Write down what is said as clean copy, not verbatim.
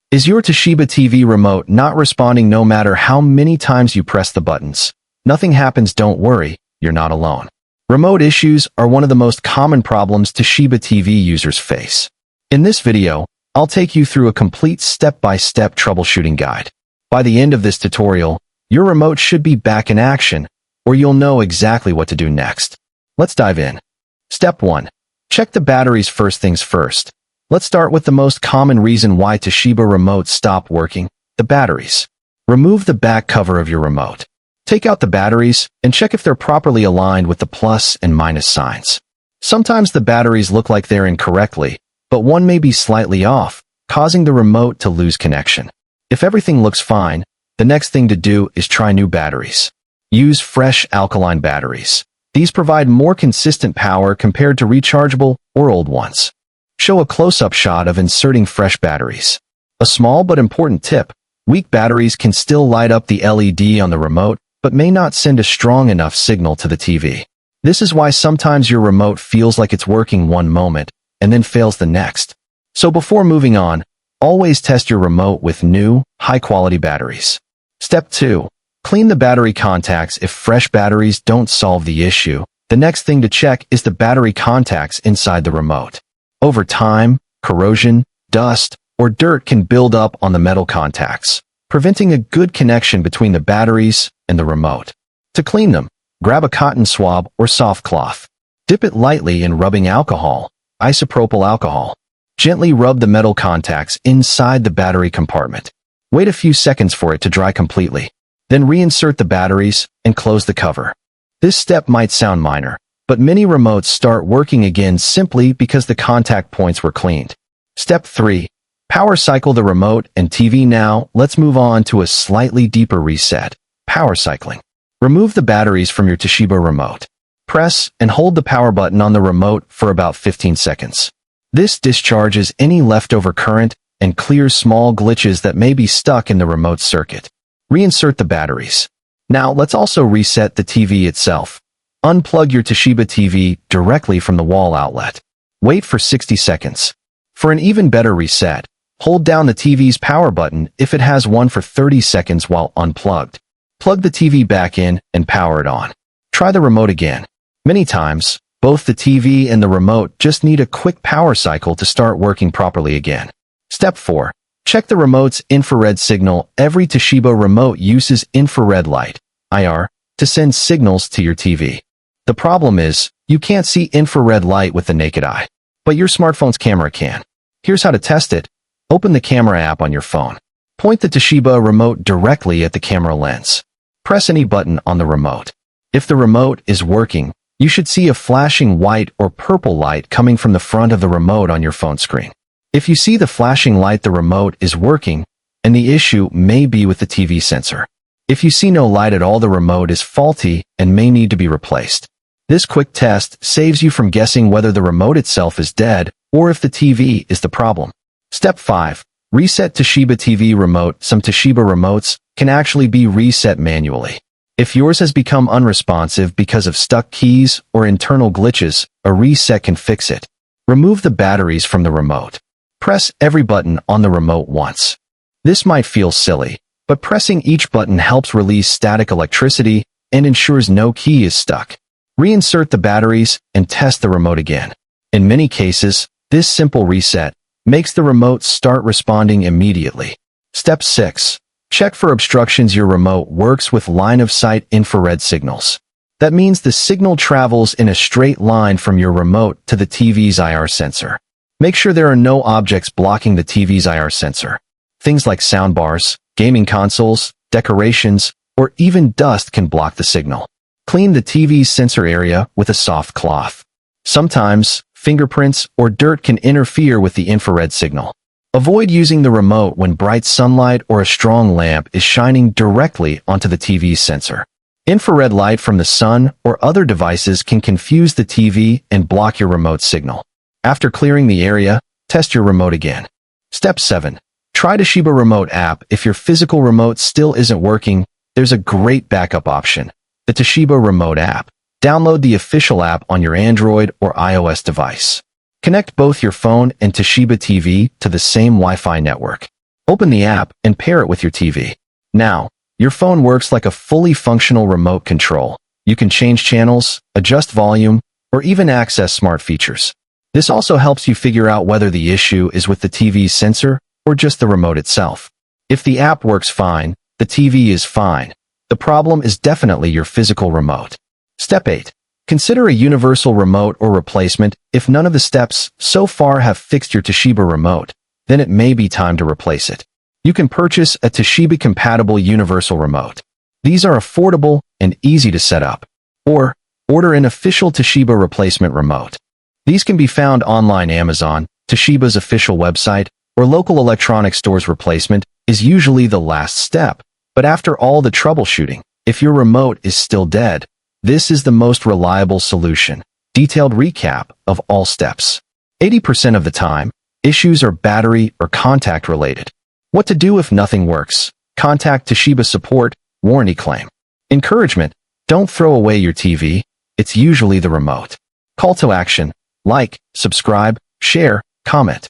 Is your Toshiba TV remote not responding no matter how many times you press the buttons? Nothing happens, don't worry, you're not alone. Remote issues are one of the most common problems Toshiba TV users face. In this video, I'll take you through a complete step-by-step troubleshooting guide. By the end of this tutorial, your remote should be back in action, or you'll know exactly what to do next. Let's dive in. Step 1. Check the batteries first things first. Let's start with the most common reason why Toshiba remotes stop working, the batteries. Remove the back cover of your remote. Take out the batteries and check if they're properly aligned with the plus and minus signs. Sometimes the batteries look like they're in correctly, but one may be slightly off, causing the remote to lose connection. If everything looks fine, the next thing to do is try new batteries. Use fresh alkaline batteries. These provide more consistent power compared to rechargeable or old ones. Show a close-up shot of inserting fresh batteries. A small but important tip: weak batteries can still light up the LED on the remote, but may not send a strong enough signal to the TV. This is why sometimes your remote feels like it's working one moment and then fails the next. So before moving on, always test your remote with new, high-quality batteries. Step 2. Clean the battery contacts. If fresh batteries don't solve the issue, the next thing to check is the battery contacts inside the remote. Over time, corrosion, dust, or dirt can build up on the metal contacts, preventing a good connection between the batteries and the remote. To clean them, grab a cotton swab or soft cloth. Dip it lightly in rubbing alcohol, isopropyl alcohol. Gently rub the metal contacts inside the battery compartment. Wait a few seconds for it to dry completely. Then reinsert the batteries and close the cover. This step might sound minor, but many remotes start working again simply because the contact points were cleaned. Step 3. Power cycle the remote and TV. Now, let's move on to a slightly deeper reset: power cycling. Remove the batteries from your Toshiba remote. Press and hold the power button on the remote for about 15 seconds. This discharges any leftover current and clears small glitches that may be stuck in the remote circuit. Reinsert the batteries. Now, let's also reset the TV itself. Unplug your Toshiba TV directly from the wall outlet. Wait for 60 seconds. For an even better reset, hold down the TV's power button if it has one for 30 seconds while unplugged. Plug the TV back in and power it on. Try the remote again. Many times, both the TV and the remote just need a quick power cycle to start working properly again. Step 4. Check the remote's infrared signal. Every Toshiba remote uses infrared light, IR, to send signals to your TV. The problem is, you can't see infrared light with the naked eye, but your smartphone's camera can. Here's how to test it. Open the camera app on your phone. Point the Toshiba remote directly at the camera lens. Press any button on the remote. If the remote is working, you should see a flashing white or purple light coming from the front of the remote on your phone screen. If you see the flashing light, the remote is working, and the issue may be with the TV sensor. If you see no light at all, the remote is faulty and may need to be replaced. This quick test saves you from guessing whether the remote itself is dead or if the TV is the problem. Step 5. Reset Toshiba TV remote. Some Toshiba remotes can actually be reset manually. If yours has become unresponsive because of stuck keys or internal glitches, a reset can fix it. Remove the batteries from the remote. Press every button on the remote once. This might feel silly, but pressing each button helps release static electricity and ensures no key is stuck. Reinsert the batteries and test the remote again. In many cases, this simple reset makes the remote start responding immediately. Step 6. Check for obstructions. Your remote works with line-of-sight infrared signals. That means the signal travels in a straight line from your remote to the TV's IR sensor. Make sure there are no objects blocking the TV's IR sensor. Things like soundbars, gaming consoles, decorations, or even dust can block the signal. Clean the TV's sensor area with a soft cloth. Sometimes, fingerprints or dirt can interfere with the infrared signal. Avoid using the remote when bright sunlight or a strong lamp is shining directly onto the TV's sensor. Infrared light from the sun or other devices can confuse the TV and block your remote signal. After clearing the area, test your remote again. Step 7. Try Toshiba Remote app. If your physical remote still isn't working, there's a great backup option: the Toshiba Remote app. Download the official app on your Android or iOS device. Connect both your phone and Toshiba TV to the same Wi-Fi network. Open the app and pair it with your TV. Now, your phone works like a fully functional remote control. You can change channels, adjust volume, or even access smart features. This also helps you figure out whether the issue is with the TV's sensor or just the remote itself. If the app works fine, the TV is fine. The problem is definitely your physical remote. Step 8. Consider a universal remote or replacement. If none of the steps so far have fixed your Toshiba remote, then it may be time to replace it. You can purchase a Toshiba-compatible universal remote. These are affordable and easy to set up. Or, order an official Toshiba replacement remote. These can be found online. Amazon, Toshiba's official website, or local electronic stores. Replacement is usually the last step. But after all the troubleshooting, if your remote is still dead, this is the most reliable solution. Detailed recap of all steps. 80% of the time, issues are battery or contact related. What to do if nothing works? Contact Toshiba support, warranty claim. Encouragement: don't throw away your TV. It's usually the remote. Call to action: like, subscribe, share, comment.